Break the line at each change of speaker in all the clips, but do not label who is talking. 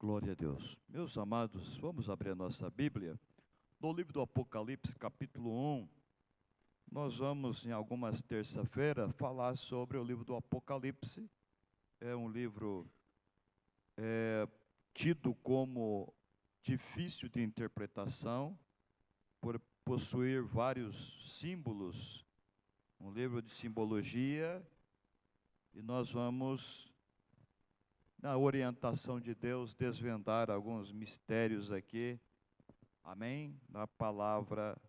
Glória a Deus. Meus amados, vamos abrir a nossa Bíblia. No livro do Apocalipse, capítulo 1, nós vamos, em algumas terça-feiras, falar sobre o livro do Apocalipse. É um livro tido como difícil de interpretação, por possuir vários símbolos, um livro de simbologia, e nós vamos, na orientação de Deus, desvendar alguns mistérios aqui, amém? Na palavra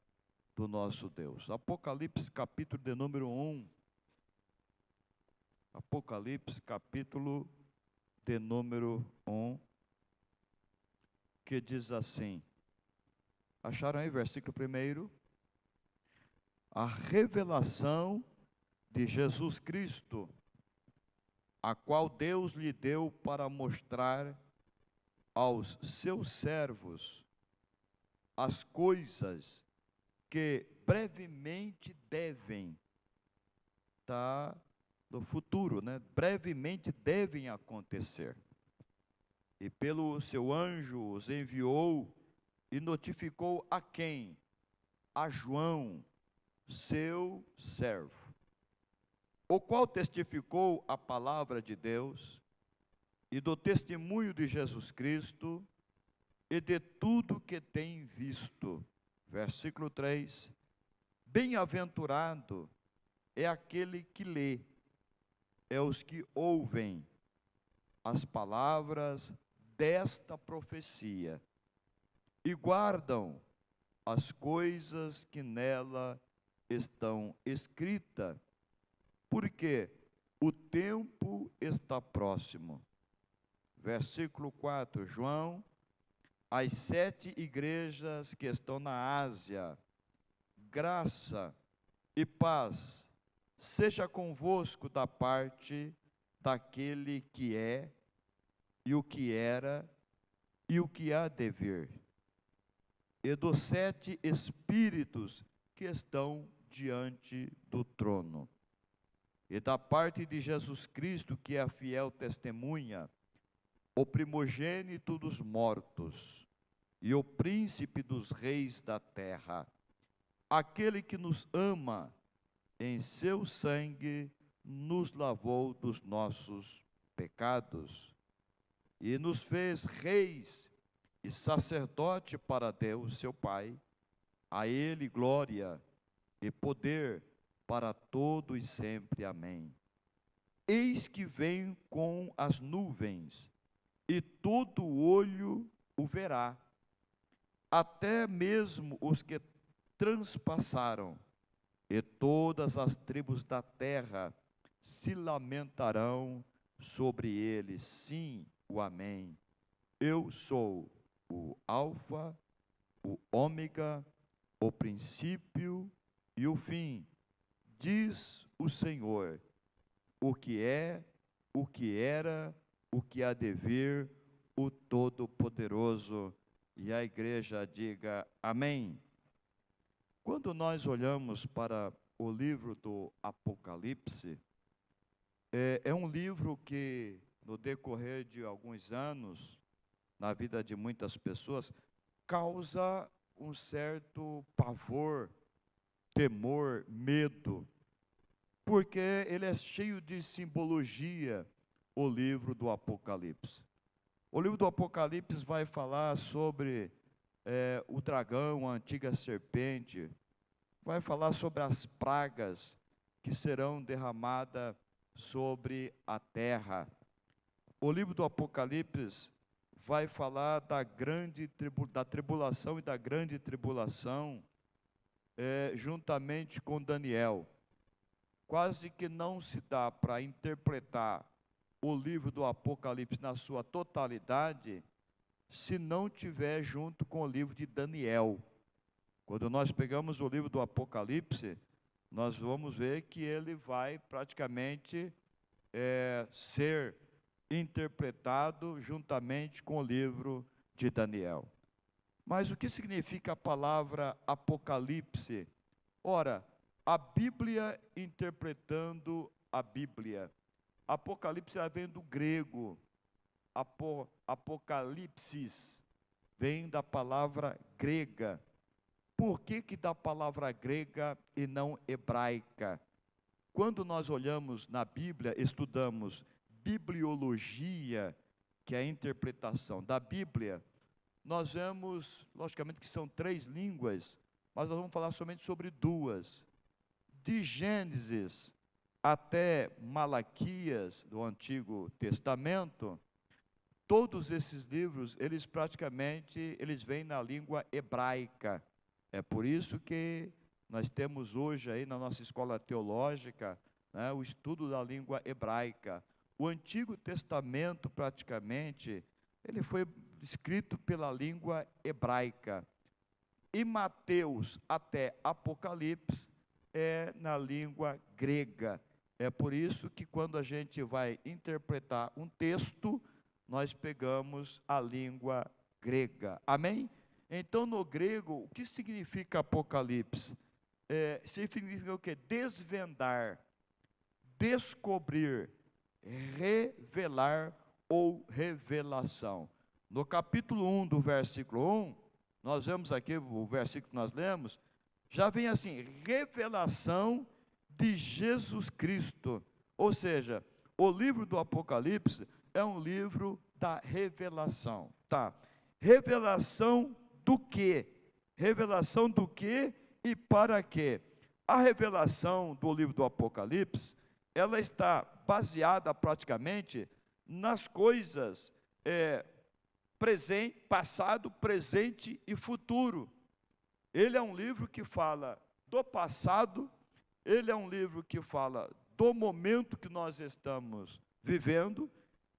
do nosso Deus. Apocalipse, capítulo de número 1. Apocalipse, capítulo de número 1, que diz assim, acharam aí, versículo 1? A revelação de Jesus Cristo, a qual Deus lhe deu para mostrar aos seus servos as coisas que brevemente devem estar no futuro, né? Brevemente devem acontecer. E pelo seu anjo os enviou e notificou a quem? A João, seu servo, o qual testificou a palavra de Deus e do testemunho de Jesus Cristo e de tudo que tem visto. Versículo 3, bem-aventurado é aquele que lê, é os que ouvem as palavras desta profecia e guardam as coisas que nela estão escritas, porque o tempo está próximo. Versículo 4, João, as 7 igrejas que estão na Ásia, graça e paz seja convosco da parte daquele que é, e o que era, e o que há de vir, e dos 7 espíritos que estão diante do trono, e da parte de Jesus Cristo, que é a fiel testemunha, o primogênito dos mortos, e o príncipe dos reis da terra, aquele que nos ama, em seu sangue nos lavou dos nossos pecados, e nos fez reis e sacerdote para Deus, seu Pai. A Ele glória e poder para todo e sempre. Amém. Eis que vem com as nuvens, e todo olho o verá, até mesmo os que transpassaram, e todas as tribos da terra se lamentarão sobre ele. Sim, o amém. Eu sou o alfa, o ômega, o princípio e o fim, diz o Senhor, o que é, o que era, o que há de vir, o Todo-Poderoso. E a igreja diga amém. Quando nós olhamos para o livro do Apocalipse, é um livro que, no decorrer de alguns anos, na vida de muitas pessoas, causa um certo pavor, temor, medo, porque ele é cheio de simbologia, o livro do Apocalipse. O livro do Apocalipse vai falar sobre o dragão, a antiga serpente, vai falar sobre as pragas que serão derramadas sobre a terra. O livro do Apocalipse vai falar da tribulação e da grande tribulação, juntamente com Daniel. Quase que não se dá para interpretar o livro do Apocalipse na sua totalidade, se não tiver junto com o livro de Daniel. Quando nós pegamos o livro do Apocalipse, nós vamos ver que ele vai praticamente ser interpretado juntamente com o livro de Daniel. Mas o que significa a palavra Apocalipse? Ora, a Bíblia interpretando a Bíblia. Apocalipse vem do grego, Apocalipsis, vem da palavra grega. Por que da palavra grega e não hebraica? Quando nós olhamos na Bíblia, estudamos bibliologia, que é a interpretação da Bíblia, nós vemos, logicamente, que são 3 línguas, mas nós vamos falar somente sobre 2. De Gênesis até Malaquias, do Antigo Testamento, todos esses livros, eles praticamente, eles vêm na língua hebraica. É por isso que nós temos hoje aí na nossa escola teológica, né, o estudo da língua hebraica. O Antigo Testamento, praticamente, ele foi escrito pela língua hebraica. E Mateus até Apocalipse é na língua grega. É por isso que quando a gente vai interpretar um texto, nós pegamos a língua grega. Amém? Então, no grego, o que significa Apocalipse? Significa o quê? Desvendar, descobrir, revelar ou revelação. No capítulo 1 do versículo 1, nós vemos aqui o versículo que nós lemos, já vem assim, revelação de Jesus Cristo. Ou seja, o livro do Apocalipse é um livro da revelação. Tá? Revelação do quê? Revelação do quê e para quê? A revelação do livro do Apocalipse, ela está baseada praticamente nas coisas presente, passado, presente e futuro. Ele é um livro que fala do passado, ele é um livro que fala do momento que nós estamos vivendo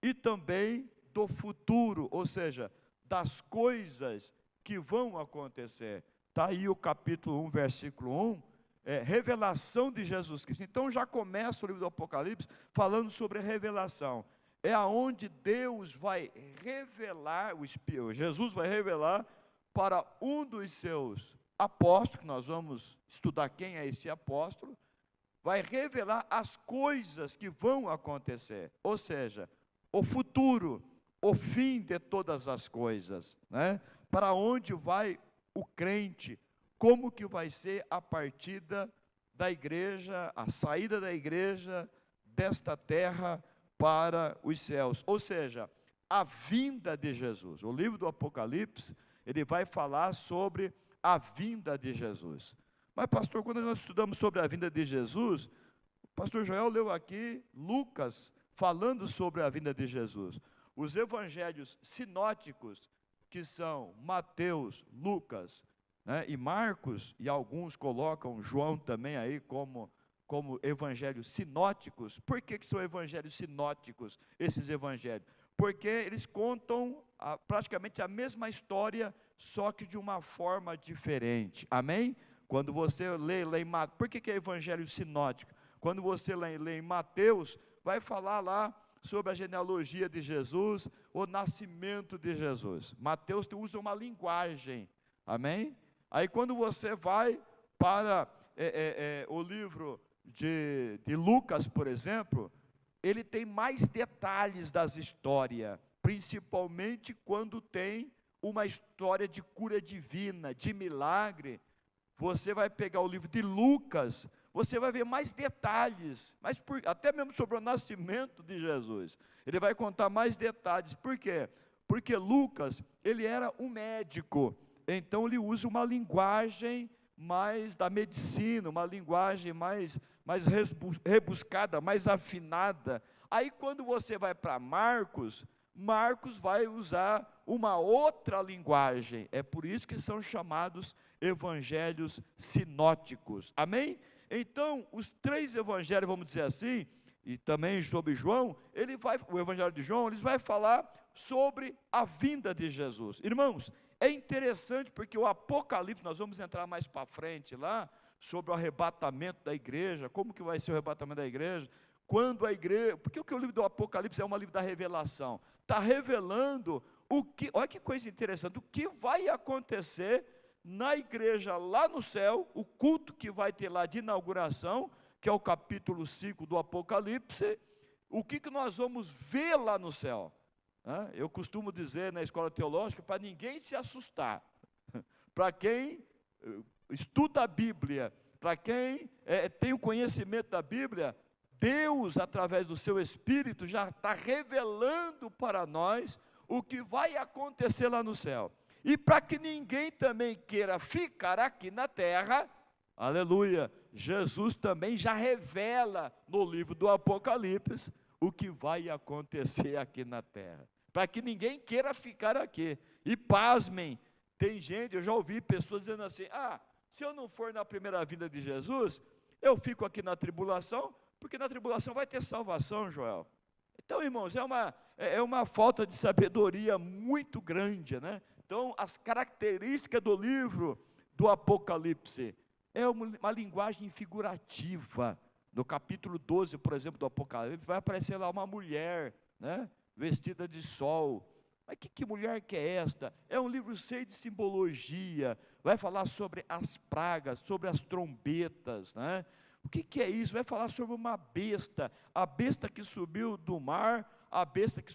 e também do futuro, ou seja, das coisas que vão acontecer. Está aí o capítulo 1, versículo 1, revelação de Jesus Cristo. Então já começa o livro do Apocalipse falando sobre revelação. É aonde Deus vai revelar, Jesus vai revelar para um dos seus apóstolos, que nós vamos estudar quem é esse apóstolo, vai revelar as coisas que vão acontecer, ou seja, o futuro, o fim de todas as coisas, né? Para onde vai o crente, como que vai ser a partida da igreja, a saída da igreja desta terra para os céus, ou seja, a vinda de Jesus. O livro do Apocalipse, ele vai falar sobre a vinda de Jesus. Mas pastor, quando nós estudamos sobre a vinda de Jesus, o pastor Joel leu aqui Lucas falando sobre a vinda de Jesus. Os evangelhos sinóticos, que são Mateus, Lucas, né, e Marcos, e alguns colocam João também aí como evangelhos sinóticos. Por que são evangelhos sinóticos, esses evangelhos? Porque eles contam praticamente a mesma história, só que de uma forma diferente. Amém? Quando você lê em Mateus, por que é evangelho sinótico? Quando você lê em Mateus, vai falar lá sobre a genealogia de Jesus, o nascimento de Jesus. Mateus usa uma linguagem, amém? Aí quando você vai para o livro de Lucas, por exemplo, ele tem mais detalhes das histórias, principalmente quando tem uma história de cura divina, de milagre. Você vai pegar o livro de Lucas, você vai ver mais detalhes, até mesmo sobre o nascimento de Jesus. Ele vai contar mais detalhes. Por quê? Porque Lucas, ele era um médico, então ele usa uma linguagem mais da medicina, uma linguagem mais rebuscada, mais afinada. Aí quando você vai para Marcos, Marcos vai usar uma outra linguagem. É por isso que são chamados evangelhos sinóticos. Amém? Então, os 3 evangelhos, vamos dizer assim, e também sobre João, o evangelho de João, eles vai falar sobre a vinda de Jesus. Irmãos, é interessante porque o Apocalipse, nós vamos entrar mais para frente lá, sobre o arrebatamento da igreja, como que vai ser o arrebatamento da igreja, quando a igreja, porque o livro do Apocalipse é um livro da revelação, está revelando olha que coisa interessante, o que vai acontecer na igreja lá no céu, o culto que vai ter lá de inauguração, que é o capítulo 5 do Apocalipse, o que nós vamos ver lá no céu. né? Eu costumo dizer na escola teológica para ninguém se assustar. Para quem estuda a Bíblia, para quem tem o conhecimento da Bíblia, Deus, através do seu Espírito, já está revelando para nós o que vai acontecer lá no céu. E para que ninguém também queira ficar aqui na terra, aleluia, Jesus também já revela no livro do Apocalipse o que vai acontecer aqui na terra. Para que ninguém queira ficar aqui. E pasmem, tem gente, eu já ouvi pessoas dizendo assim, se eu não for na primeira vinda de Jesus, eu fico aqui na tribulação, porque na tribulação vai ter salvação, Joel. Então, irmãos, é uma falta de sabedoria muito grande, né? Então, as características do livro do Apocalipse é uma linguagem figurativa. No capítulo 12, por exemplo, do Apocalipse, vai aparecer lá uma mulher, né, vestida de sol. Mas que mulher que é esta? É um livro cheio de simbologia, vai falar sobre as pragas, sobre as trombetas, né? O que é isso? Vai falar sobre uma besta, a besta que subiu do mar, a besta que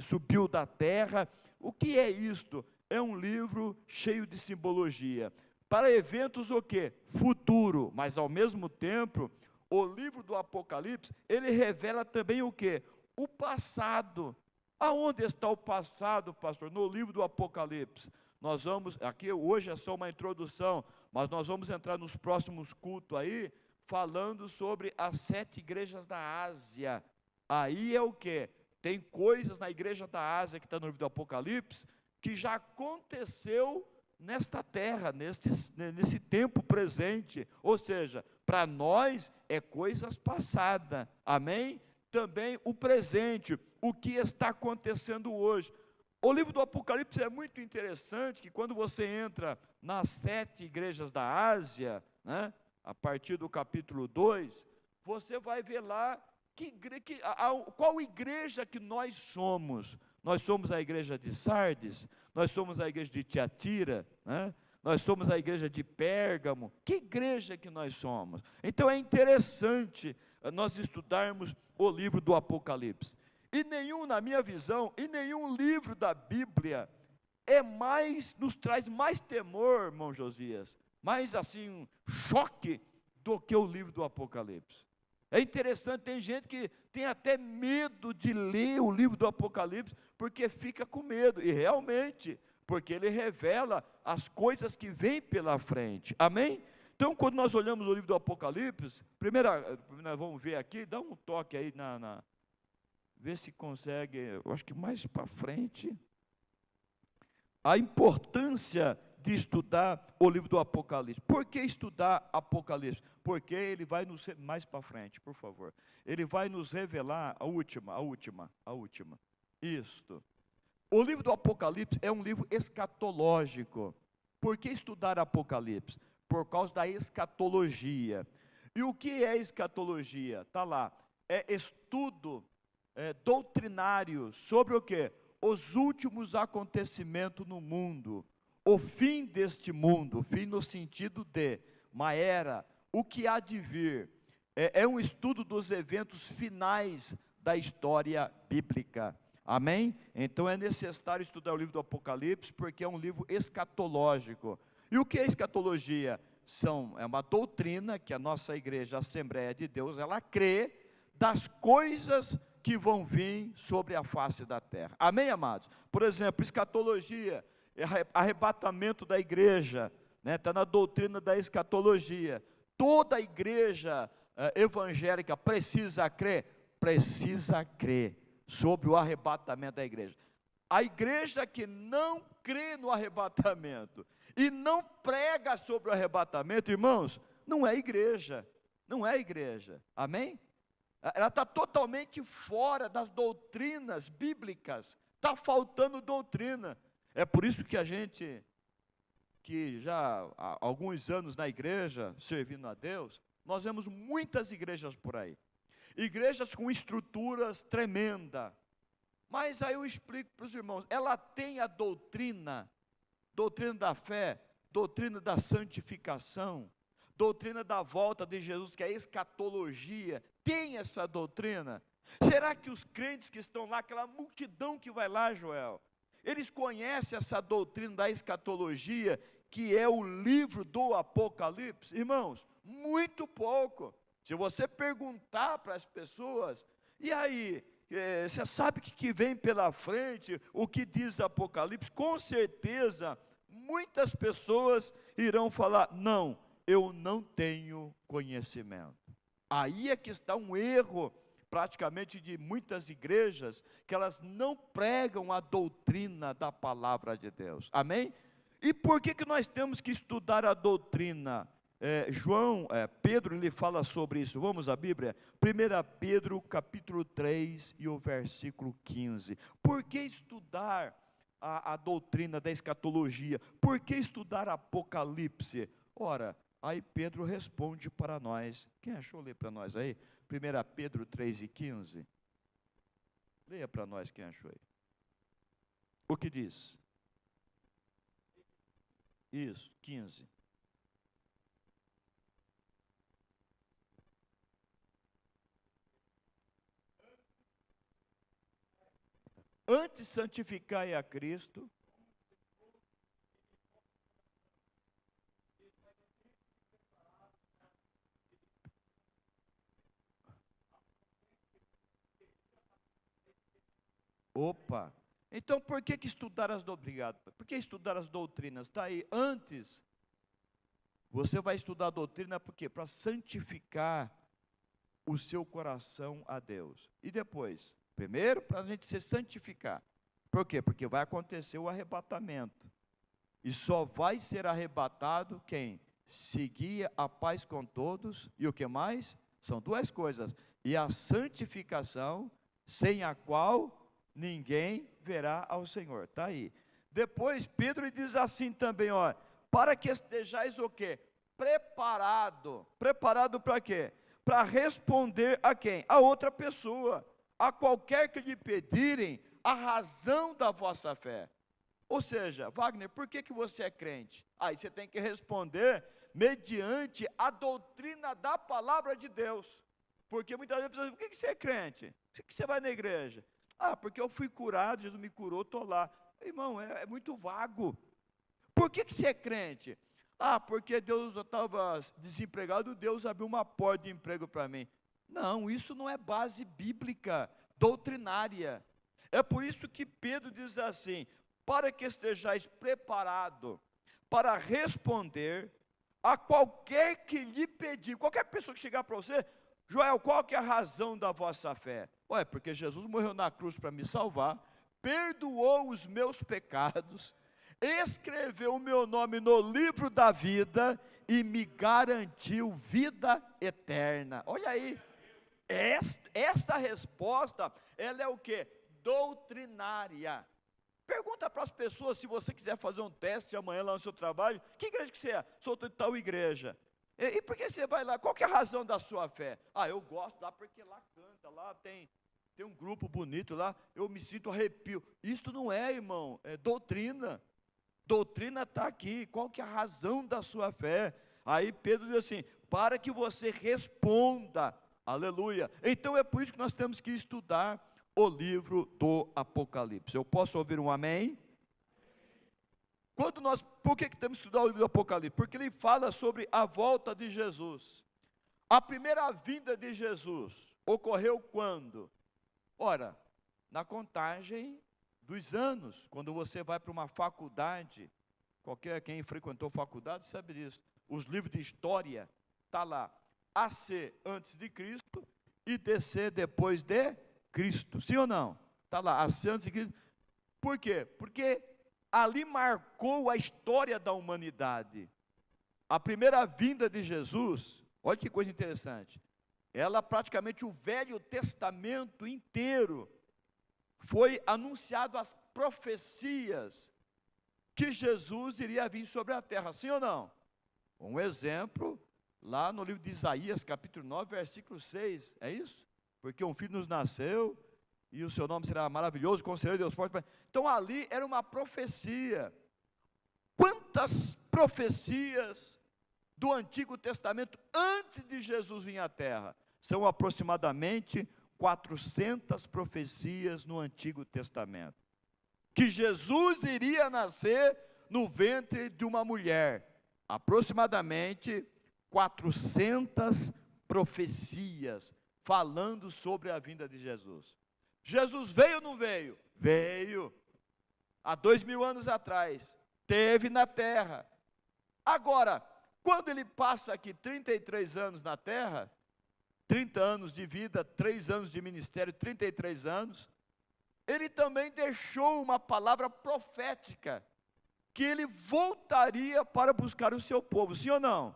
subiu da terra. O que é isto? É um livro cheio de simbologia. Para eventos o quê? Futuro, mas ao mesmo tempo, o livro do Apocalipse, ele revela também o quê? O passado. Aonde está o passado, pastor? No livro do Apocalipse. Nós vamos, aqui hoje é só uma introdução, mas nós vamos entrar nos próximos cultos aí, falando sobre as 7 igrejas da Ásia. Aí é o quê? Tem coisas na igreja da Ásia, que está no livro do Apocalipse, que já aconteceu nesta terra, nesse tempo presente. Ou seja, para nós é coisas passadas, amém? Também o presente, o que está acontecendo hoje. O livro do Apocalipse é muito interessante, que quando você entra nas 7 igrejas da Ásia, né, a partir do capítulo 2, você vai ver lá qual igreja que nós somos. Nós somos a igreja de Sardes, nós somos a igreja de Tiatira, né? Nós somos a igreja de Pérgamo. Que igreja que nós somos? Então é interessante nós estudarmos o livro do Apocalipse. E na minha visão, e nenhum livro da Bíblia nos traz mais temor, irmão Josias, mais assim, choque do que o livro do Apocalipse. É interessante, tem gente que tem até medo de ler o livro do Apocalipse, porque fica com medo, e realmente, porque ele revela as coisas que vêm pela frente, amém? Então, quando nós olhamos o livro do Apocalipse, primeiro vamos ver aqui, dá um toque aí, vê se consegue, eu acho que mais para frente, a importância de estudar o livro do Apocalipse. Por que estudar Apocalipse? Porque ele vai nos, mais para frente, por favor, ele vai nos revelar a última, isto. O livro do Apocalipse é um livro escatológico. Por que estudar Apocalipse? Por causa da escatologia. E o que é escatologia? Está lá, é estudo doutrinário sobre o quê? Os últimos acontecimentos no mundo, o fim deste mundo, o fim no sentido de uma era, o que há de vir, é um estudo dos eventos finais da história bíblica, amém? Então é necessário estudar o livro do Apocalipse, porque é um livro escatológico. E o que é escatologia? É uma doutrina que a nossa igreja, a Assembleia de Deus, ela crê das coisas que vão vir sobre a face da terra, amém, amados? Por exemplo, escatologia, arrebatamento da igreja, né? Está na doutrina da escatologia. Toda a igreja evangélica precisa crer sobre o arrebatamento da igreja. A igreja que não crê no arrebatamento e não prega sobre o arrebatamento, irmãos, não é igreja, amém? Ela está totalmente fora das doutrinas bíblicas, está faltando doutrina. É por isso que a gente, que já há alguns anos na igreja, servindo a Deus, nós vemos muitas igrejas por aí, igrejas com estruturas tremendas, mas aí eu explico para os irmãos, ela tem a doutrina da fé, doutrina da santificação, doutrina da volta de Jesus, que é a escatologia, tem essa doutrina? Será que os crentes que estão lá, aquela multidão que vai lá, Joel, eles conhecem essa doutrina da escatologia, que é o livro do Apocalipse? Irmãos, muito pouco. Se você perguntar para as pessoas, e aí, você sabe o que vem pela frente, o que diz Apocalipse? Com certeza, muitas pessoas irão falar, não, eu não tenho conhecimento. Aí é que está um erro, praticamente de muitas igrejas, que elas não pregam a doutrina da palavra de Deus, amém? E por que nós temos que estudar a doutrina? Pedro, ele fala sobre isso. Vamos à Bíblia? 1 Pedro capítulo 3 e o versículo 15. Por que estudar a doutrina da escatologia? Por que estudar Apocalipse? Ora, aí Pedro responde para nós. Quem achou ler para nós aí? 1 Pedro 3 e 15. Leia para nós quem achou aí. O que diz? Isso, 15. Antes santificai a Cristo. Opa! Então por que estudar as doutrinas? Obrigado. Por que estudar as doutrinas? Está aí, antes. Você vai estudar a doutrina por quê? Para santificar o seu coração a Deus. E depois? Primeiro, para a gente se santificar. Por quê? Porque vai acontecer o arrebatamento. E só vai ser arrebatado quem? Seguir a paz com todos. E o que mais? São duas coisas. E a santificação, sem a qual ninguém verá ao Senhor. Está aí. Depois, Pedro diz assim também, ó, para que estejais o quê? Preparado. Preparado para quê? Para responder a quem? A outra pessoa. A qualquer que lhe pedirem a razão da vossa fé. Ou seja, Wagner, por que você é crente? Aí você tem que responder mediante a doutrina da palavra de Deus. Porque muitas vezes a pessoa diz, por que você é crente? Por que você vai na igreja? Ah, porque eu fui curado, Jesus me curou, estou lá. Irmão, é muito vago. Por que você é crente? Ah, porque Deus, eu estava desempregado, Deus abriu uma porta de emprego para mim. Não, isso não é base bíblica, doutrinária. É por isso que Pedro diz assim, para que estejais preparado para responder a qualquer que lhe pedir, qualquer pessoa que chegar para você, Joel, qual que é a razão da vossa fé? Ué, porque Jesus morreu na cruz para me salvar, perdoou os meus pecados, escreveu o meu nome no livro da vida e me garantiu vida eterna. Olha aí, esta resposta, ela é o quê? Doutrinária. Pergunta para as pessoas, se você quiser fazer um teste amanhã lá no seu trabalho, que igreja que você é? Sou de tal igreja. E por que você vai lá? Qual que é a razão da sua fé? Ah, eu gosto lá porque lá canta, lá tem um grupo bonito lá, eu me sinto arrepio. Isso não é, irmão, é doutrina. Doutrina está aqui, qual que é a razão da sua fé? Aí Pedro diz assim, para que você responda, aleluia. Então é por isso que nós temos que estudar o livro do Apocalipse. Eu posso ouvir um amém? Por que temos que estudar o livro do Apocalipse? Porque ele fala sobre a volta de Jesus. A primeira vinda de Jesus ocorreu quando? Ora, na contagem dos anos, quando você vai para uma faculdade, quem frequentou faculdade sabe disso, os livros de história, está lá, AC antes de Cristo e DC depois de Cristo, sim ou não? Está lá, AC antes de Cristo. Por quê? Porque ali marcou a história da humanidade. A primeira vinda de Jesus, olha que coisa interessante, ela praticamente o Velho Testamento inteiro foi anunciado as profecias que Jesus iria vir sobre a terra, sim ou não? Um exemplo, lá no livro de Isaías, capítulo 9, versículo 6, é isso? Porque um filho nos nasceu, e o seu nome será maravilhoso, conselheiro de Deus forte. Então ali era uma profecia. Quantas profecias do Antigo Testamento, antes de Jesus vir à terra? São aproximadamente 400 profecias no Antigo Testamento. Que Jesus iria nascer no ventre de uma mulher. Aproximadamente 400 profecias falando sobre a vinda de Jesus. Jesus veio ou não veio? Veio. Há 2000 anos atrás. Teve na terra. Agora, quando ele passa aqui 33 anos na terra, 30 anos de vida, 3 anos de ministério, 33 anos, ele também deixou uma palavra profética, que ele voltaria para buscar o seu povo, sim ou não?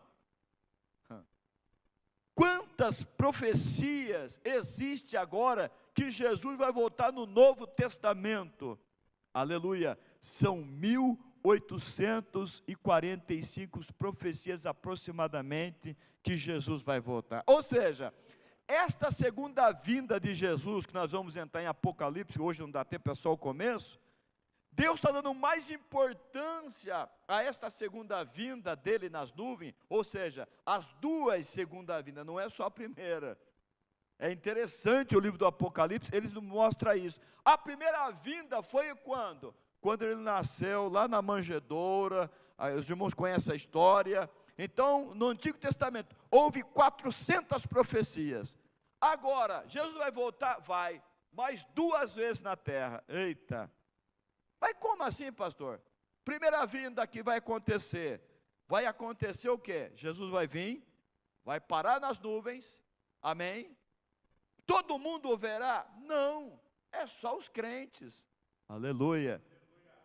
Quantas profecias existe agora que Jesus vai voltar no Novo Testamento? Aleluia, são 1845 profecias aproximadamente que Jesus vai voltar. Ou seja, esta segunda vinda de Jesus, que nós vamos entrar em Apocalipse, hoje não dá tempo, é só o começo. Deus está dando mais importância a esta segunda vinda dele nas nuvens, ou seja, as duas segundas vindas, não é só a primeira. É interessante o livro do Apocalipse, ele nos mostra isso. A primeira vinda foi quando? Quando ele nasceu lá na manjedoura, os irmãos conhecem a história. Então, no Antigo Testamento, houve 400 profecias. Agora, Jesus vai voltar? Vai, mais 2 vezes na terra. Eita! Mas como assim, pastor? Primeira vinda que vai acontecer o quê? Jesus vai vir, vai parar nas nuvens, amém? Todo mundo o verá? Não, é só os crentes, aleluia,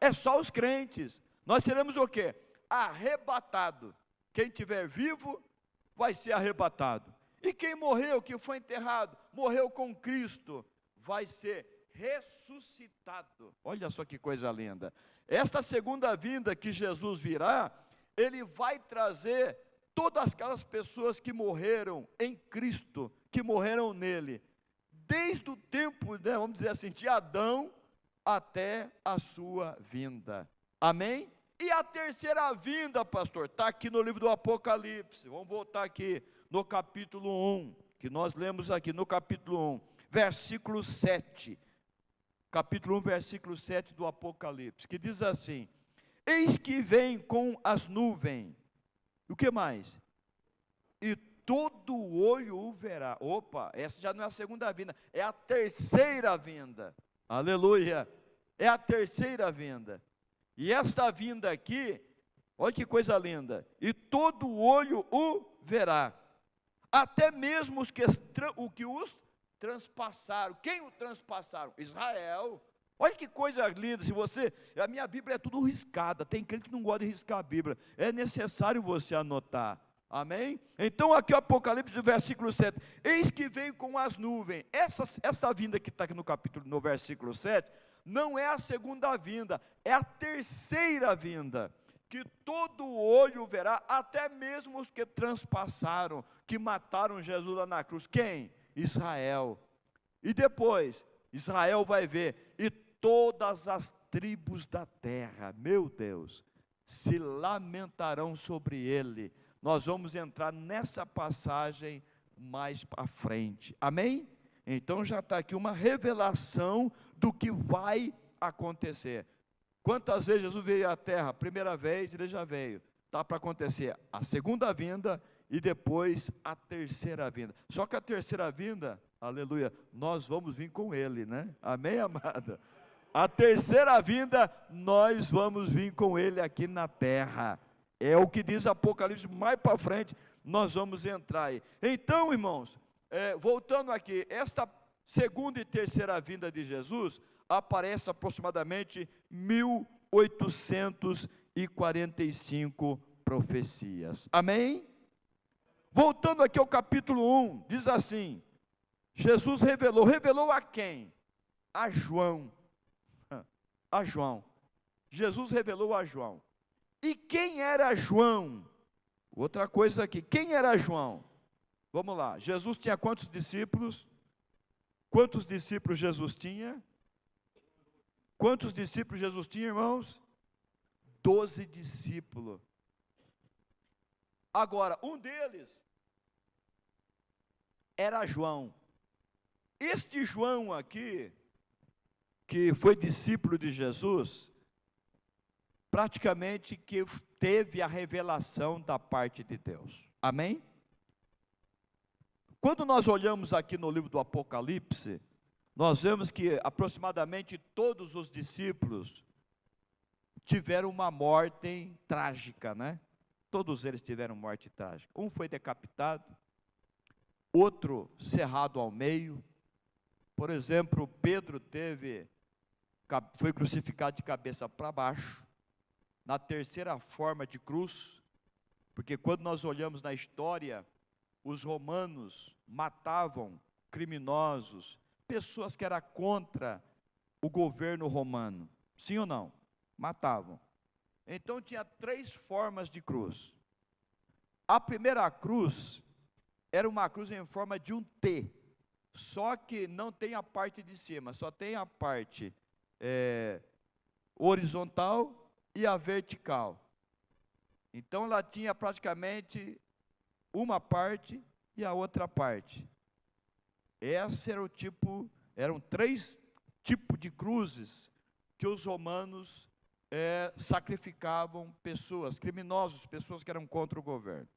é só os crentes. Nós seremos o quê? Arrebatado. Quem estiver vivo, vai ser arrebatado. E quem morreu, que foi enterrado, morreu com Cristo, vai ser ressuscitado. Olha só que coisa linda. Esta segunda vinda que Jesus virá, ele vai trazer todas aquelas pessoas que morreram em Cristo, que morreram nele, desde o tempo, né, vamos dizer assim, de Adão até a sua vinda. Amém? E a terceira vinda, pastor, está aqui no livro do Apocalipse. Vamos voltar aqui no capítulo 1, que nós lemos aqui no capítulo 1, versículo 7. Capítulo 1, versículo 7 do Apocalipse, que diz assim: eis que vem com as nuvens, o que mais? E todo olho o verá. Opa, essa já não é a segunda vinda, é a terceira vinda, aleluia, é a terceira vinda, e esta vinda aqui, olha que coisa linda, e todo olho o verá, até mesmo os que os transpassaram. Quem o transpassaram? Israel. Olha que coisa linda. A minha Bíblia é tudo riscada, tem crente que não gosta de riscar a Bíblia, é necessário você anotar, amém? Então aqui o Apocalipse, versículo 7, eis que vem com as nuvens. Essa vinda que está aqui no versículo 7, não é a segunda vinda, é a terceira vinda, que todo olho verá, até mesmo os que transpassaram, que mataram Jesus lá na cruz. Quem? Israel. E depois, Israel vai ver, e todas as tribos da terra, meu Deus, se lamentarão sobre ele. Nós vamos entrar nessa passagem mais para frente, amém? Então já está aqui uma revelação do que vai acontecer. Quantas vezes Jesus veio à terra? Primeira vez, ele já veio. Está para acontecer a segunda vinda e depois a terceira vinda. Só que a terceira vinda, aleluia, nós vamos vir com ele, né? Amém, amada? A terceira vinda, nós vamos vir com ele aqui na terra. É o que diz Apocalipse, mais para frente, nós vamos entrar aí. Então, irmãos, voltando aqui, esta segunda e terceira vinda de Jesus, aparece aproximadamente 1845 profecias. Amém? Voltando aqui ao capítulo 1, diz assim: Jesus revelou a quem? A João. A João. Jesus revelou a João. E quem era João? Outra coisa aqui, quem era João? Vamos lá, Jesus tinha quantos discípulos? Quantos discípulos Jesus tinha? Quantos discípulos Jesus tinha, irmãos? 12 discípulos. Agora, um deles era João. Este João aqui, que foi discípulo de Jesus, praticamente que teve a revelação da parte de Deus. Amém? Quando nós olhamos aqui no livro do Apocalipse, nós vemos que aproximadamente todos os discípulos tiveram uma morte trágica, né? Todos eles tiveram morte trágica. Um foi decapitado, outro cerrado ao meio. Por exemplo, Pedro foi crucificado de cabeça para baixo, na terceira forma de cruz, porque quando nós olhamos na história, os romanos matavam criminosos, pessoas que eram contra o governo romano, sim ou não? Matavam. Então tinha 3 formas de cruz. A primeira cruz era uma cruz em forma de um T, só que não tem a parte de cima, só tem a parte horizontal e a vertical. Então ela tinha praticamente uma parte e a outra parte. Eram 3 tipos de cruzes que os romanos sacrificavam pessoas, criminosos, pessoas que eram contra o governo.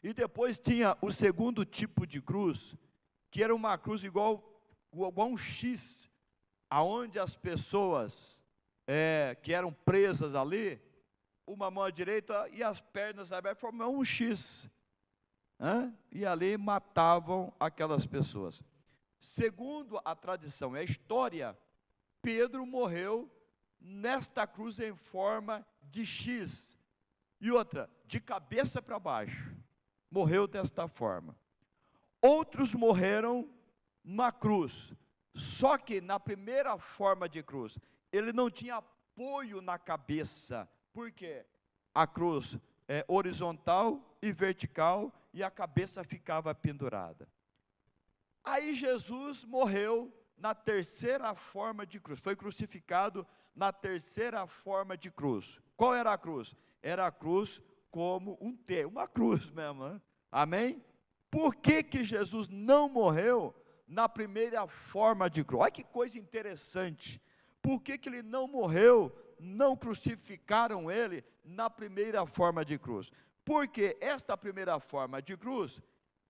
E depois tinha o segundo tipo de cruz, que era uma cruz igual um X, aonde as pessoas que eram presas ali, uma mão à direita e as pernas abertas, formavam um X. E ali matavam aquelas pessoas. Segundo a tradição e a história, Pedro morreu nesta cruz em forma de X. E outra, de cabeça para baixo. Morreu desta forma. Outros morreram na cruz. Só que na primeira forma de cruz, ele não tinha apoio na cabeça. Por quê? A cruz é horizontal e vertical e a cabeça ficava pendurada. Aí Jesus morreu na terceira forma de cruz. Foi crucificado na terceira forma de cruz. Qual era a cruz? Era a cruz como um T, uma cruz mesmo. Hein? Amém? Por que Jesus não morreu na primeira forma de cruz? Olha que coisa interessante. Por que ele não morreu, não crucificaram ele na primeira forma de cruz? Porque esta primeira forma de cruz,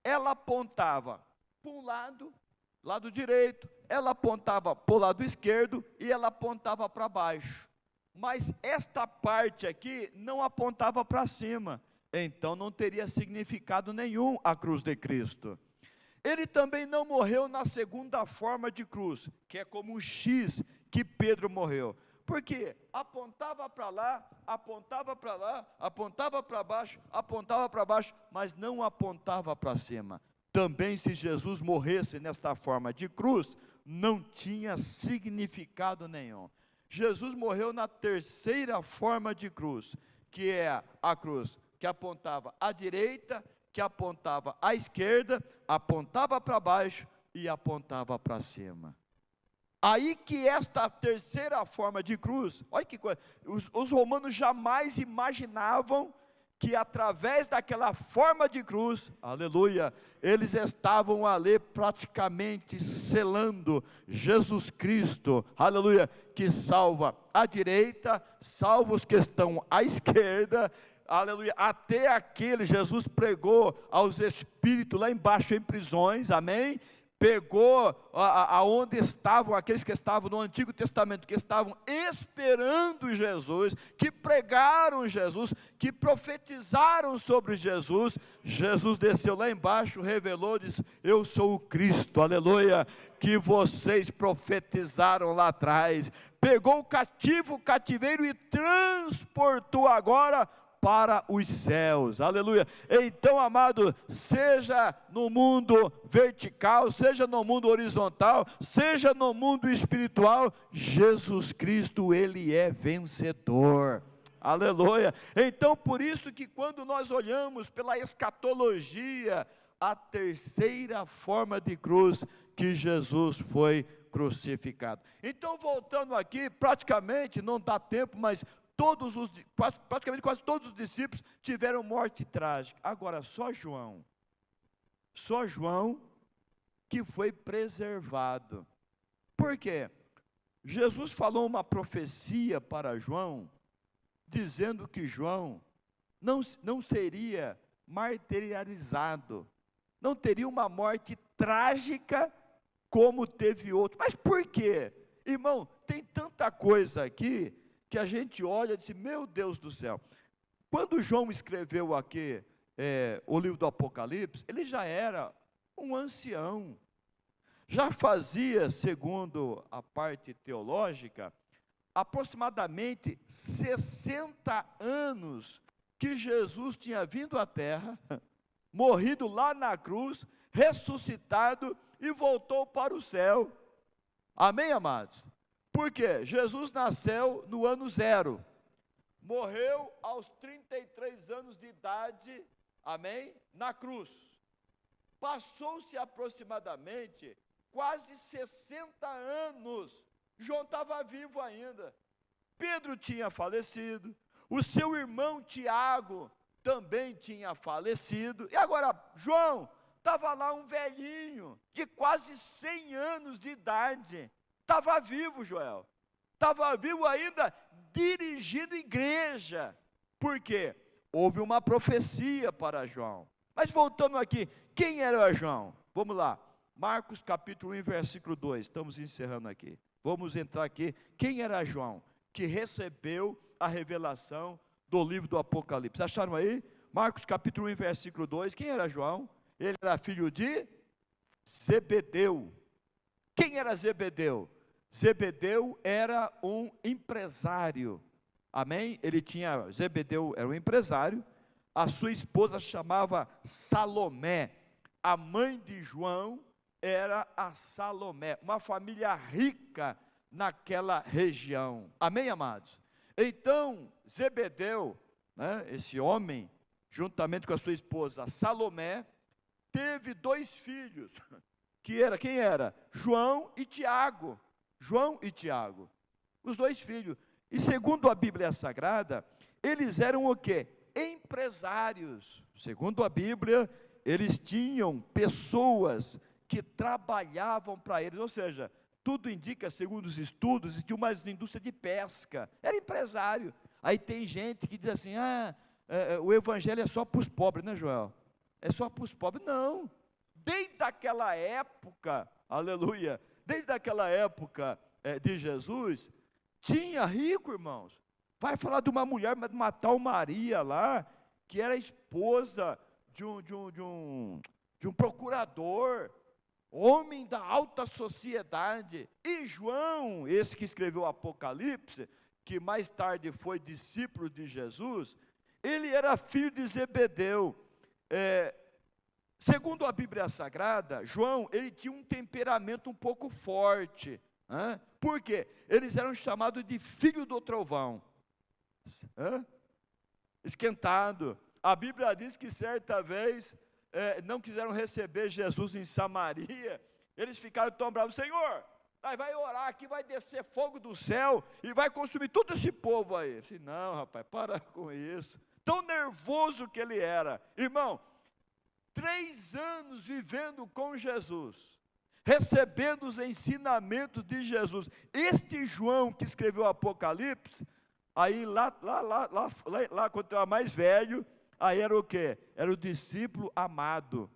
ela apontava para um lado direito, ela apontava para o lado esquerdo e ela apontava para baixo. Mas esta parte aqui não apontava para cima, então não teria significado nenhum a cruz de Cristo. Ele também não morreu na segunda forma de cruz, que é como um X que Pedro morreu. Porque apontava para lá, apontava para lá, apontava para baixo, mas não apontava para cima. Também se Jesus morresse nesta forma de cruz, não tinha significado nenhum. Jesus morreu na terceira forma de cruz, que é a cruz que apontava à direita, que apontava à esquerda, apontava para baixo e apontava para cima. Aí que esta terceira forma de cruz, olha que coisa, os romanos jamais imaginavam que através daquela forma de cruz, aleluia, eles estavam ali praticamente selando Jesus Cristo, aleluia, que salva à direita, salva os que estão à esquerda, aleluia, até aquele Jesus pregou aos espíritos lá embaixo em prisões, amém? Pegou aonde estavam aqueles que estavam no Antigo Testamento, que estavam esperando Jesus, que pregaram Jesus, que profetizaram sobre Jesus. Jesus desceu lá embaixo, revelou, disse: eu sou o Cristo, aleluia, que vocês profetizaram lá atrás. Pegou o cativeiro e transportou agora para os céus, aleluia. Então, amado, seja no mundo vertical, seja no mundo horizontal, seja no mundo espiritual, Jesus Cristo, Ele é vencedor, aleluia. Então, por isso que quando nós olhamos pela escatologia, a terceira forma de cruz que Jesus foi crucificado. Então, voltando aqui, praticamente, não dá tempo, mas praticamente quase todos os discípulos tiveram morte trágica. Agora, só João, que foi preservado. Por quê? Jesus falou uma profecia para João, dizendo que João não seria martirizado, não teria uma morte trágica como teve outro. Mas por quê? Irmão, tem tanta coisa aqui que a gente olha e diz, meu Deus do céu. Quando João escreveu aqui o livro do Apocalipse, ele já era um ancião. Já fazia, segundo a parte teológica, aproximadamente 60 anos que Jesus tinha vindo à terra, morrido lá na cruz, ressuscitado e voltou para o céu. Amém, amados? Porque Jesus nasceu no ano 0, morreu aos 33 anos de idade, amém? Na cruz. Passou-se aproximadamente quase 60 anos. João estava vivo ainda. Pedro tinha falecido. O seu irmão Tiago também tinha falecido. E agora, João, estava lá um velhinho, de quase 100 anos de idade. Estava vivo, Joel. Estava vivo ainda, dirigindo igreja. Por quê? Houve uma profecia para João. Mas voltando aqui, quem era João? Vamos lá. Marcos capítulo 1, versículo 2. Estamos encerrando aqui. Vamos entrar aqui. Quem era João? Que recebeu a revelação do livro do Apocalipse. Acharam aí? Marcos capítulo 1, versículo 2. Quem era João? Ele era filho de Zebedeu. Quem era Zebedeu? Zebedeu era um empresário. Amém? Zebedeu era um empresário. A sua esposa chamava Salomé. A mãe de João era a Salomé, uma família rica naquela região. Amém, amados? Então, Zebedeu, esse homem, juntamente com a sua esposa Salomé, teve 2 filhos, quem era? João e Tiago. João e Tiago, os 2 filhos. E segundo a Bíblia Sagrada, eles eram o quê? Empresários. Segundo a Bíblia, eles tinham pessoas que trabalhavam para eles, ou seja, tudo indica, segundo os estudos, existia uma indústria de pesca, era empresário. Aí tem gente que diz assim, o evangelho é só para os pobres, né, Joel? É só para os pobres. Não, desde aquela época, aleluia, desde aquela época de Jesus, tinha rico, irmãos. Vai falar de uma mulher, de uma tal Maria lá, que era esposa de um procurador, homem da alta sociedade. E João, esse que escreveu o Apocalipse, que mais tarde foi discípulo de Jesus, ele era filho de Zebedeu. Segundo a Bíblia Sagrada, João, ele tinha um temperamento um pouco forte. Por quê? Eles eram chamados de filho do trovão. Esquentado. A Bíblia diz que certa vez não quiseram receber Jesus em Samaria. Eles ficaram tão bravos, Senhor, vai orar aqui, vai descer fogo do céu e vai consumir todo esse povo aí. Eu disse, não, rapaz, para com isso. Tão nervoso que ele era. Irmão, 3 anos vivendo com Jesus, recebendo os ensinamentos de Jesus. Este João que escreveu o Apocalipse, aí lá quando era mais velho, aí era o quê? Era o discípulo amado.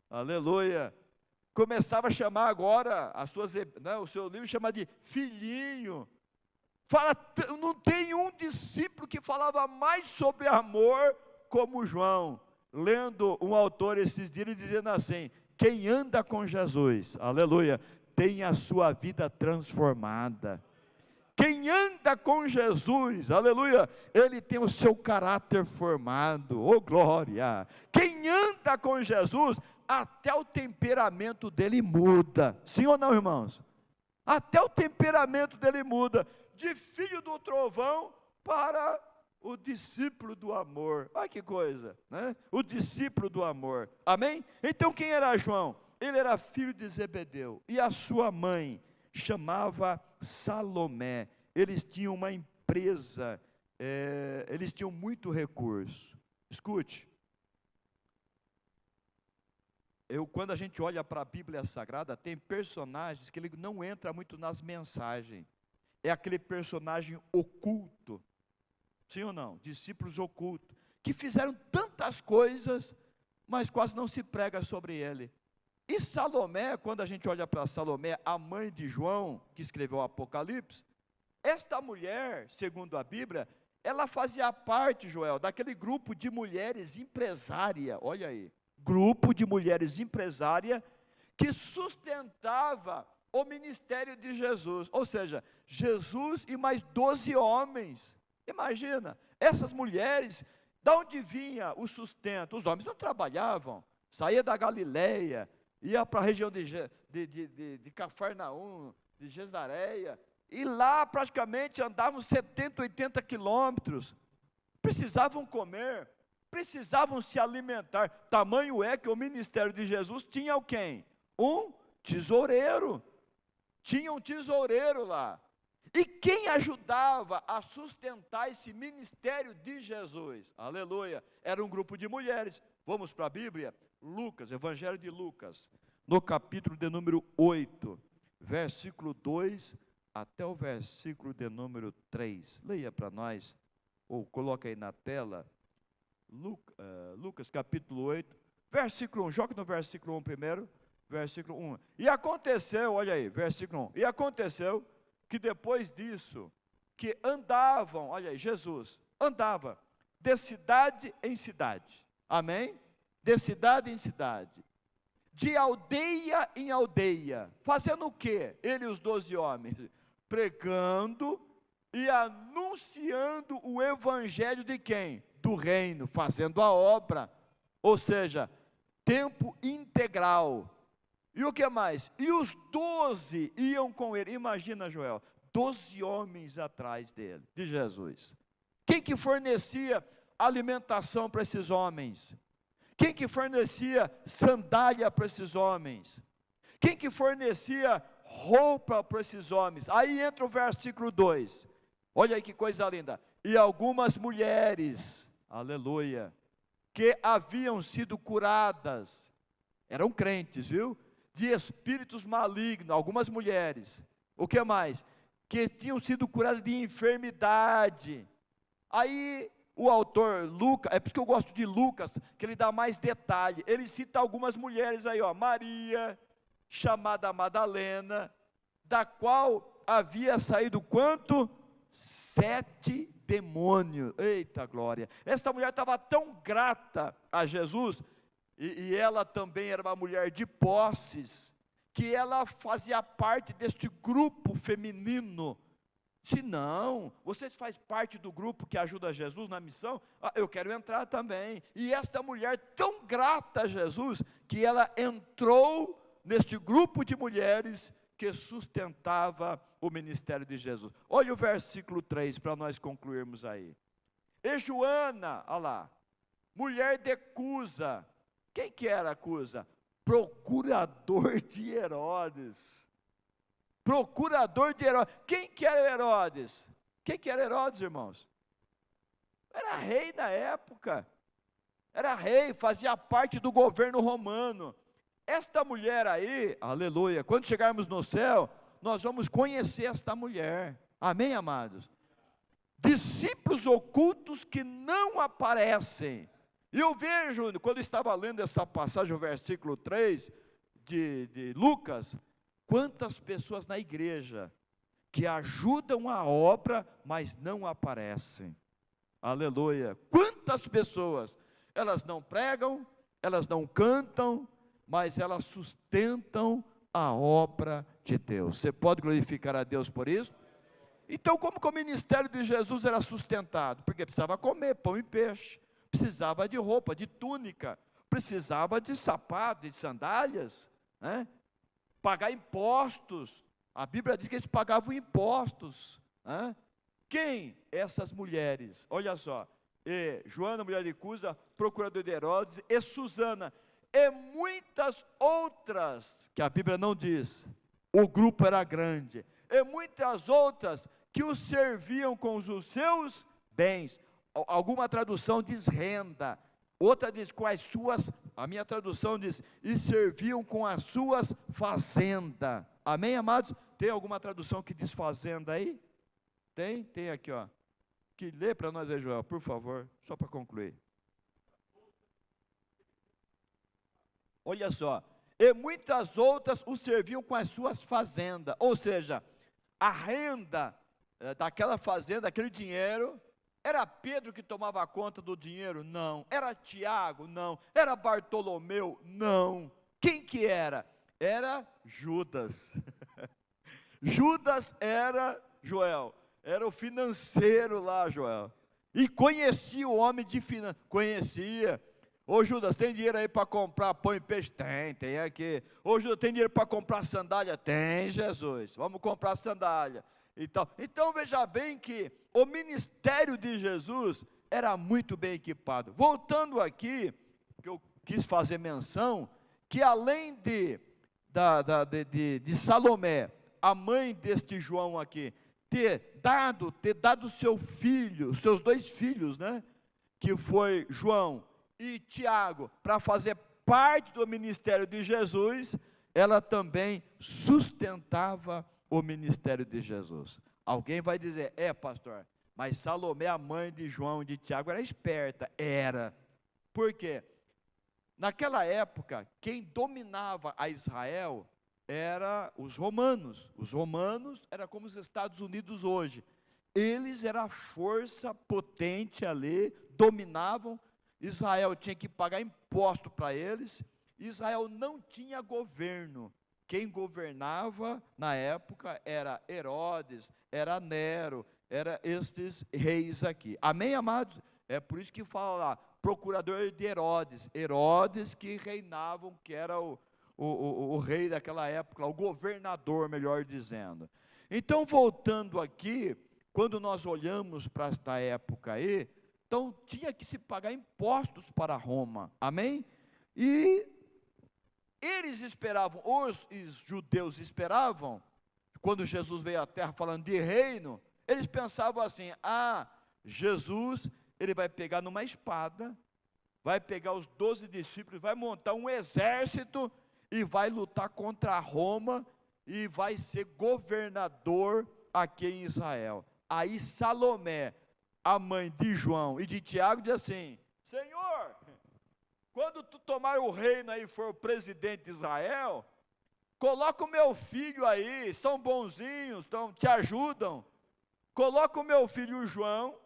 Aleluia. Começava a chamar agora o seu livro chama de filhinho. Não tem um discípulo que falava mais sobre amor como João. Lendo um autor esses dias dizendo assim, quem anda com Jesus, aleluia, tem a sua vida transformada. Quem anda com Jesus, aleluia, ele tem o seu caráter formado, oh glória. Quem anda com Jesus, até o temperamento dele muda, sim ou não, irmãos? Até o temperamento dele muda, de filho do trovão para o discípulo do amor. Olha que coisa, né? O discípulo do amor, amém? Então quem era João? Ele era filho de Zebedeu, e a sua mãe chamava Salomé. Eles tinham uma empresa, eles tinham muito recurso. Escute, Quando a gente olha para a Bíblia Sagrada, tem personagens que ele não entra muito nas mensagens. É aquele personagem oculto, sim ou não? Discípulos ocultos, que fizeram tantas coisas, mas quase não se prega sobre ele. E Salomé, quando a gente olha para Salomé, a mãe de João, que escreveu o Apocalipse, esta mulher, segundo a Bíblia, ela fazia parte, Joel, daquele grupo de mulheres empresárias, olha aí, grupo de mulheres empresárias, que sustentava o ministério de Jesus, ou seja, Jesus e mais 12 homens, imagina, essas mulheres, da onde vinha o sustento? Os homens não trabalhavam, saía da Galileia, ia para a região de Cafarnaum, de Gesareia, e lá praticamente andavam 70, 80 quilômetros, precisavam comer, precisavam se alimentar, tamanho é que o ministério de Jesus tinha o quem? Um tesoureiro, tinha um tesoureiro lá, e quem ajudava a sustentar esse ministério de Jesus? Aleluia, era um grupo de mulheres. Vamos para a Bíblia? Lucas, Evangelho de Lucas, no capítulo de número 8, versículo 2, até o versículo de número 3, leia para nós, ou coloca aí na tela, Lucas capítulo 8, versículo 1, joga no versículo 1 primeiro, versículo 1, e aconteceu, olha aí, versículo 1, e aconteceu que depois disso, que andavam, olha aí, Jesus andava de cidade em cidade, amém? De cidade em cidade, de aldeia em aldeia, fazendo o quê? Ele e os 12 homens, pregando e anunciando o evangelho de quem? Do reino, fazendo a obra, ou seja, tempo integral. E o que mais? E os 12 iam com ele, imagina, Joel, 12 homens atrás dele, de Jesus. Quem que fornecia alimentação para esses homens? Quem que fornecia sandália para esses homens? Quem que fornecia roupa para esses homens? Aí entra o versículo 2, olha aí que coisa linda, e algumas mulheres, aleluia, que haviam sido curadas, eram crentes, viu? De espíritos malignos, algumas mulheres, o que mais? Que tinham sido curadas de enfermidade. Aí o autor Lucas, é por isso que eu gosto de Lucas, que ele dá mais detalhe, ele cita algumas mulheres aí, ó, Maria, chamada Madalena, da qual havia saído quanto? 7 demônios, eita glória, esta mulher estava tão grata a Jesus, e ela também era uma mulher de posses, que ela fazia parte deste grupo feminino. Se não, você faz parte do grupo que ajuda Jesus na missão, eu quero entrar também. E esta mulher tão grata a Jesus, que ela entrou neste grupo de mulheres que sustentava o ministério de Jesus. Olha o versículo 3 para nós concluirmos aí. E Joana, olha lá, mulher de Cusa. Quem que era Cusa? Procurador de Herodes. Procurador de Herodes. Quem que era Herodes? Quem que era Herodes, irmãos? Era rei na época. Era rei, fazia parte do governo romano. Esta mulher aí, aleluia, quando chegarmos no céu, nós vamos conhecer esta mulher. Amém, amados? Discípulos ocultos que não aparecem. E eu vejo, quando eu estava lendo essa passagem, o versículo 3 de Lucas, quantas pessoas na igreja que ajudam a obra, mas não aparecem. Aleluia. Quantas pessoas, elas não pregam, elas não cantam, mas elas sustentam a obra de Deus. Você pode glorificar a Deus por isso? Então, como que o ministério de Jesus era sustentado? Porque precisava comer pão e peixe, precisava de roupa, de túnica, precisava de sapato, de sandálias, né? Pagar impostos. A Bíblia diz que eles pagavam impostos, né? Quem? Essas mulheres, olha só, Joana, mulher de Cusa, procurador de Herodes, e Susana, e muitas outras, que a Bíblia não diz, o grupo era grande, e muitas outras que os serviam com os seus bens. Alguma tradução diz renda, Outra diz, com as suas, a minha tradução diz, e serviam com as suas fazendas. Amém, amados? Tem alguma tradução que diz fazenda aí? Tem? Tem aqui, ó. Que lê para nós aí, Joel, por favor, só para concluir. Olha só, e muitas outras o serviam com as suas fazendas, ou seja, a renda daquela fazenda, daquele dinheiro. Era Pedro que tomava conta do dinheiro? Não. Era Tiago? Não. Era Bartolomeu? Não. Quem que era? Era Judas. Judas era, Joel, era o financeiro lá, Joel. E conhecia o homem de finanças, conhecia. Ô Judas, tem dinheiro aí para comprar pão e peixe? Tem aqui. Ô Judas, tem dinheiro para comprar sandália? Tem, Jesus. Vamos comprar sandália. Então veja bem que o ministério de Jesus era muito bem equipado. Voltando aqui, que eu quis fazer menção, que além de Salomé, a mãe deste João aqui, ter dado seu filho, seus dois filhos, né, que foi João e Tiago, para fazer parte do ministério de Jesus, ela também sustentava o ministério de Jesus. Alguém vai dizer, pastor, mas Salomé, a mãe de João e de Tiago, era esperta. Era. Por quê? Naquela época, quem dominava a Israel era os romanos. Os romanos eram como os Estados Unidos hoje. Eles eram a força potente ali, dominavam. Israel tinha que pagar imposto para eles. Israel não tinha governo. Quem governava na época era Herodes, era Nero, era estes reis aqui. Amém, amados? É por isso que fala lá, procurador de Herodes. Herodes que reinavam, que era o rei daquela época, o governador, melhor dizendo. Então, voltando aqui, quando nós olhamos para esta época aí, então tinha que se pagar impostos para Roma. Amém? E eles esperavam, os judeus esperavam, quando Jesus veio à terra falando de reino, eles pensavam assim, Jesus, ele vai pegar numa espada, vai pegar os 12 discípulos, vai montar um exército, e vai lutar contra Roma, e vai ser governador aqui em Israel. Aí Salomé, a mãe de João e de Tiago, diz assim, Senhor, quando tu tomar o reino aí, for o presidente de Israel, coloca o meu filho aí, são bonzinhos, te ajudam, coloca o meu filho João,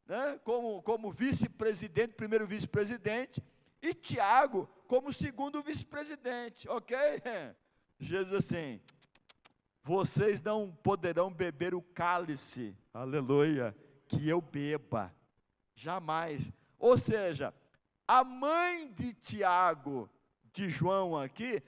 né, como vice-presidente, primeiro vice-presidente, e Tiago como segundo vice-presidente, ok? Jesus assim, vocês não poderão beber o cálice, aleluia, que eu beba, jamais. Ou seja, a mãe de Tiago, de João aqui,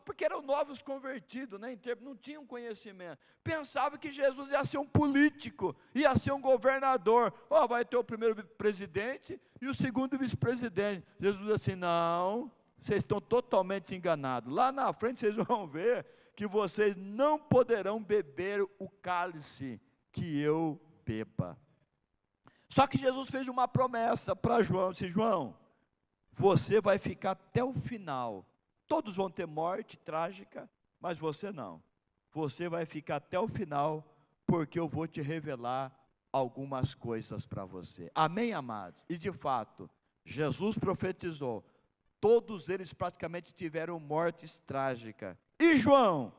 porque eram novos convertidos, né, não tinham conhecimento, pensava que Jesus ia ser um político, ia ser um governador, vai ter o primeiro presidente e o segundo vice-presidente. Jesus assim, não, vocês estão totalmente enganados, lá na frente vocês vão ver que vocês não poderão beber o cálice que eu beba. Só que Jesus fez uma promessa para João, disse, João, você vai ficar até o final, todos vão ter morte trágica, mas você não, você vai ficar até o final, porque eu vou te revelar algumas coisas para você. Amém, amados? E de fato, Jesus profetizou, todos eles praticamente tiveram mortes trágicas. E João?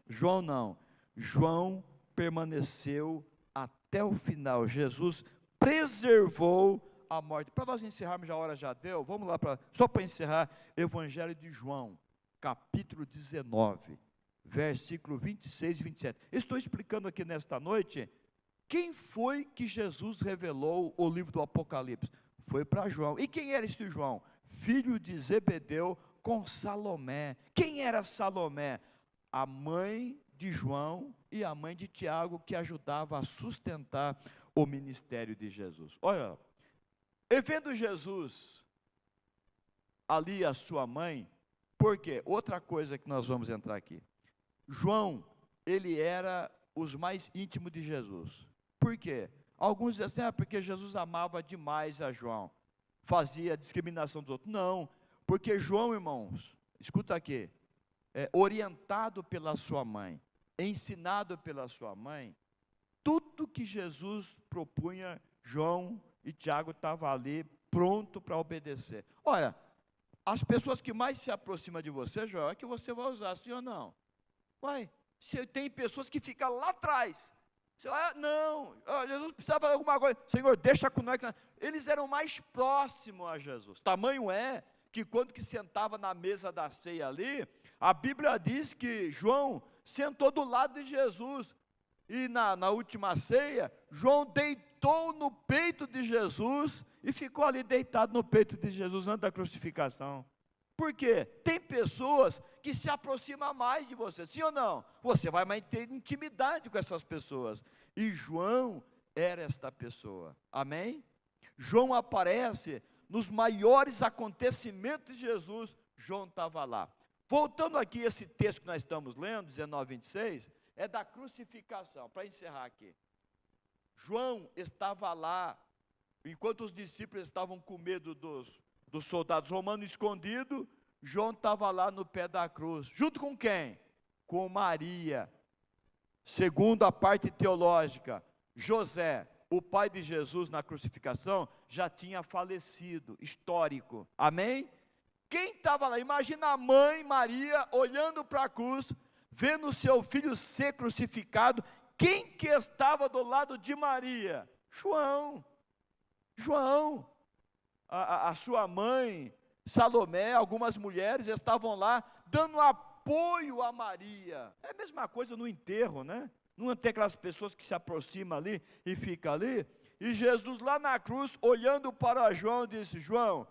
João não, João permaneceu até o final. Jesus preservou a morte. Para nós encerrarmos, a hora já deu, vamos lá, só para encerrar, Evangelho de João, capítulo 19, versículo 26 e 27. Estou explicando aqui nesta noite, quem foi que Jesus revelou o livro do Apocalipse? Foi para João. E quem era este João? Filho de Zebedeu com Salomé. Quem era Salomé? A mãe de João e a mãe de Tiago, que ajudava a sustentar o ministério de Jesus. Olha, e vendo Jesus ali a sua mãe, porque outra coisa que nós vamos entrar aqui, João, ele era os mais íntimos de Jesus. Por quê? Alguns dizem assim, porque Jesus amava demais a João. fazia discriminação dos outros. Não, porque João, irmãos, escuta aqui, orientado pela sua mãe, ensinado pela sua mãe, tudo que Jesus propunha, João e Tiago estavam ali pronto para obedecer. Olha, as pessoas que mais se aproximam de você, João, é que você vai usar, sim ou não? Tem pessoas que ficam lá atrás. Você vai, não, Jesus precisava fazer alguma coisa. Senhor, deixa com nós. Eles eram mais próximos a Jesus. Tamanho é que quando que sentava na mesa da ceia ali, a Bíblia diz que João sentou do lado de Jesus. E na última ceia, João deitou no peito de Jesus e ficou ali deitado no peito de Jesus antes da crucificação. Por quê? Tem pessoas que se aproximam mais de você, sim ou não? Você vai mais ter intimidade com essas pessoas. E João era esta pessoa, amém? João aparece nos maiores acontecimentos de Jesus, João estava lá. Voltando aqui, esse texto que nós estamos lendo, 19, 26, é da crucificação, para encerrar aqui. João estava lá, enquanto os discípulos estavam com medo dos soldados romanos escondidos, João estava lá no pé da cruz, junto com quem? Com Maria. Segundo a parte teológica, José, o pai de Jesus na crucificação, já tinha falecido, histórico, amém? Quem estava lá? Imagina a mãe Maria olhando para a cruz, vendo seu filho ser crucificado. Quem que estava do lado de Maria? João. A sua mãe, Salomé, algumas mulheres estavam lá dando apoio a Maria. É a mesma coisa no enterro, né? Não tem aquelas pessoas que se aproximam ali e ficam ali. E Jesus lá na cruz, olhando para João, disse: João,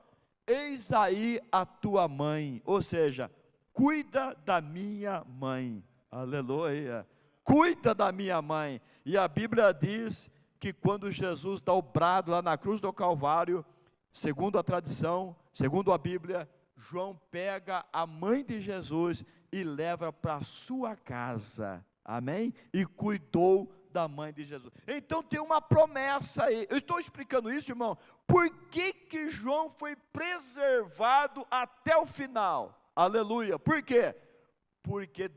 eis aí a tua mãe. Ou seja, cuida da minha mãe. Aleluia. Cuida da minha mãe. E a Bíblia diz que quando Jesus dá o brado lá na cruz do Calvário, segundo a tradição, segundo a Bíblia, João pega a mãe de Jesus e leva para a sua casa, amém? E cuidou da mãe de Jesus. Então tem uma promessa aí. Eu estou explicando isso, irmão, por que João foi preservado até o final? Aleluia. Por quê? Porque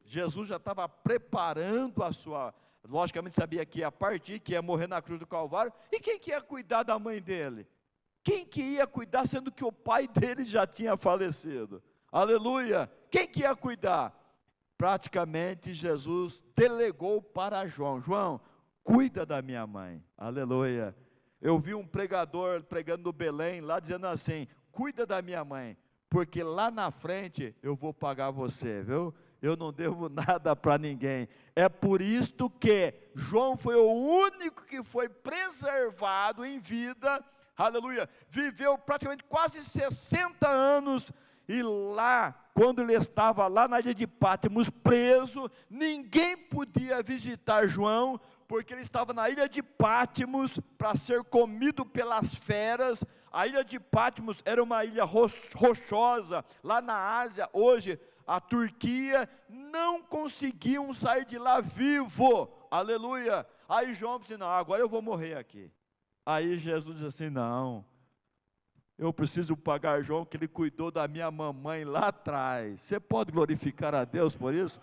Jesus já estava preparando a sua, logicamente sabia que ia partir, que ia morrer na cruz do Calvário. E quem que ia cuidar da mãe dele? Quem que ia cuidar, sendo que o pai dele já tinha falecido? Aleluia! Quem que ia cuidar? Praticamente Jesus delegou para João: João, cuida da minha mãe. Aleluia! Eu vi um pregador pregando no Belém, lá dizendo assim: cuida da minha mãe, porque lá na frente eu vou pagar você, viu? Eu não devo nada para ninguém. É por isto que João foi o único que foi preservado em vida, aleluia, viveu praticamente quase 60 anos, e lá, quando ele estava lá na ilha de Patmos preso, ninguém podia visitar João, porque ele estava na ilha de Patmos para ser comido pelas feras. A ilha de Patmos era uma ilha rochosa, lá na Ásia, hoje a Turquia, não conseguiam sair de lá vivo, aleluia. Aí João disse: não, agora eu vou morrer aqui. Aí Jesus disse assim: não, eu preciso pagar João, que ele cuidou da minha mamãe lá atrás. Você pode glorificar a Deus por isso?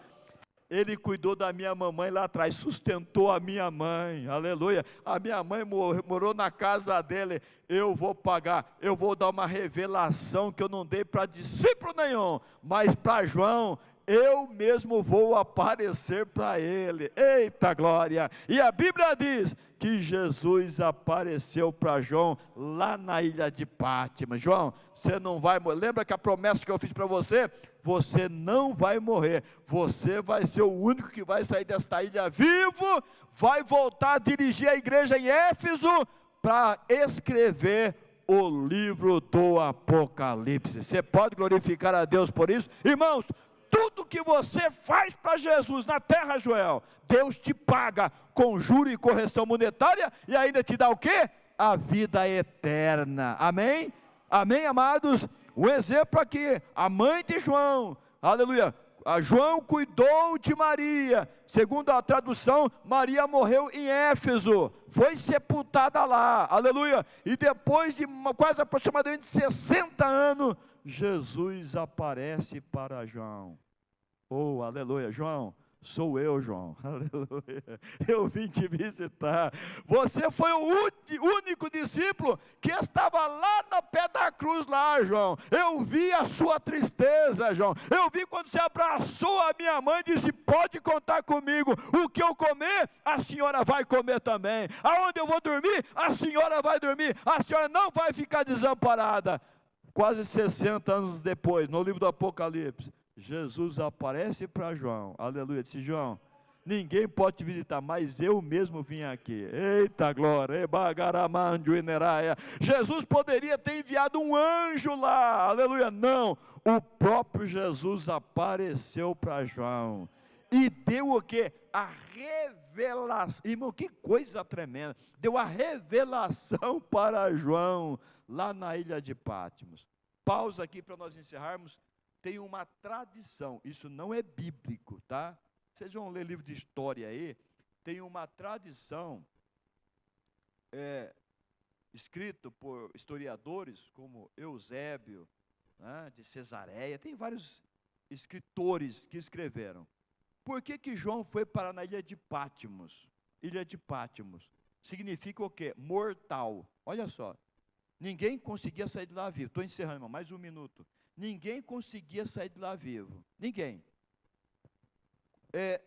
Ele cuidou da minha mamãe lá atrás, sustentou a minha mãe, aleluia. A minha mãe morou na casa dele. Eu vou pagar, eu vou dar uma revelação que eu não dei para discípulo nenhum, mas para João, eu mesmo vou aparecer para ele. Eita glória! E a Bíblia diz que Jesus apareceu para João lá na ilha de Patmos. João, você não vai morrer. Lembra que a promessa que eu fiz para você? Você não vai morrer, você vai ser o único que vai sair desta ilha vivo, vai voltar a dirigir a igreja em Éfeso, para escrever o livro do Apocalipse. Você pode glorificar a Deus por isso? Irmãos, tudo que você faz para Jesus na terra, Joel, Deus te paga com juro e correção monetária, e ainda te dá o quê? A vida eterna, amém? Amém, amados? Um exemplo aqui, a mãe de João, aleluia, João cuidou de Maria. Segundo a tradução, Maria morreu em Éfeso, foi sepultada lá, aleluia. E depois de quase aproximadamente 60 anos, Jesus aparece para João. Oh, aleluia, João. Sou eu, João, aleluia, eu vim te visitar. Você foi o único discípulo que estava lá no pé da cruz lá, João. Eu vi a sua tristeza, João. Eu vi quando você abraçou a minha mãe e disse, pode contar comigo. O que eu comer, a senhora vai comer também. Aonde eu vou dormir, a senhora vai dormir. A senhora não vai ficar desamparada. Quase 60 anos depois, no livro do Apocalipse, Jesus aparece para João, aleluia, disse, João, ninguém pode te visitar, mas eu mesmo vim aqui. Eita glória, Jesus poderia ter enviado um anjo lá, aleluia, não, o próprio Jesus apareceu para João, e deu o quê? A revelação, irmão, que coisa tremenda, deu a revelação para João, lá na ilha de Patmos. Pausa aqui para nós encerrarmos. Tem uma tradição, isso não é bíblico, tá? Vocês vão ler livro de história aí, tem uma tradição, escrito por historiadores, como Eusébio, né, de Cesareia, tem vários escritores que escreveram. Por que João foi parar na ilha de Patmos? Ilha de Patmos significa o quê? Mortal. Olha só, ninguém conseguia sair de lá vivo. Estou encerrando, irmão, mais um minuto. Ninguém conseguia sair de lá vivo, ninguém.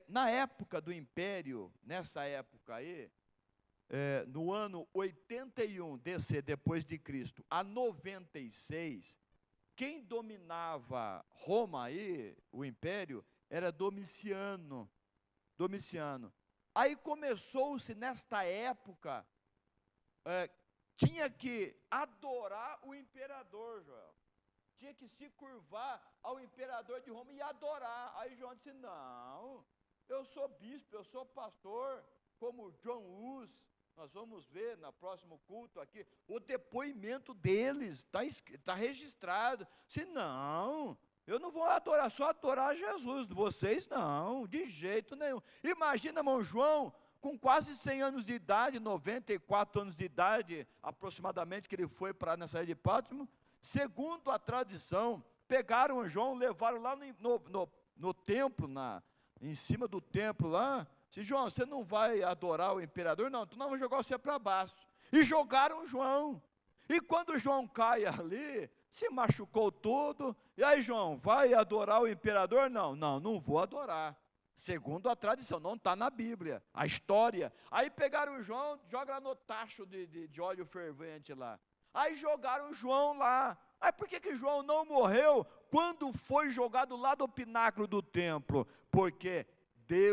Na época do Império, nessa época aí, no ano 81 DC, depois de Cristo, a 96, quem dominava Roma aí, o Império, era Domiciano. Aí começou-se nesta época, tinha que adorar o imperador, Joel. Tinha que se curvar ao imperador de Roma e adorar. Aí João disse, não, eu sou bispo, eu sou pastor, como John Hus. Nós vamos ver no próximo culto aqui, o depoimento deles, está registrado. Disse, não, eu não vou adorar, só adorar Jesus, vocês não, de jeito nenhum. Imagina, irmão João, com quase 100 anos de idade, 94 anos de idade, aproximadamente, que ele foi para nessa ilha de Patmos. Segundo a tradição, pegaram João, levaram lá no templo, em cima do templo lá, disse, João, você não vai adorar o imperador? Não, então nós vamos jogar você para baixo. E jogaram João. E quando João cai ali, se machucou todo, e aí João, vai adorar o imperador? Não vou adorar. Segundo a tradição, não está na Bíblia, a história. Aí pegaram o João, joga lá no tacho de óleo fervente lá. Aí jogaram João lá. Aí por que João não morreu quando foi jogado lá do pináculo do templo? Porque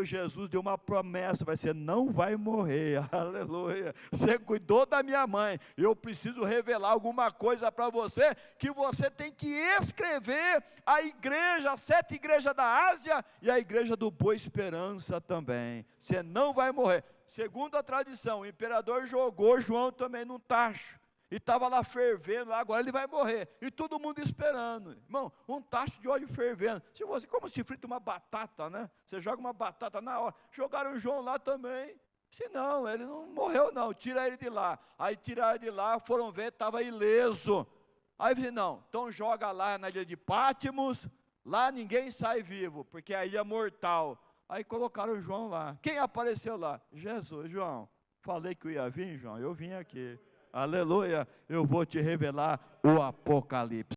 Jesus deu uma promessa, você não vai morrer, aleluia. Você cuidou da minha mãe, eu preciso revelar alguma coisa para você, que você tem que escrever a igreja, as 7 igrejas da Ásia e a igreja do Boa Esperança também. Você não vai morrer. Segundo a tradição, o imperador jogou João também num tacho. E estava lá fervendo, agora ele vai morrer, e todo mundo esperando, irmão, um tacho de óleo fervendo, como se frita uma batata, né, você joga uma batata na hora, jogaram o João lá também, se não, ele não morreu não, tira ele de lá, aí tiraram de lá, foram ver, estava ileso, aí disse, não, então joga lá na ilha de Patmos, lá ninguém sai vivo, porque é a ilha mortal, aí colocaram o João lá, quem apareceu lá? Jesus, João, falei que eu ia vir, João, eu vim aqui. Aleluia, eu vou te revelar o Apocalipse.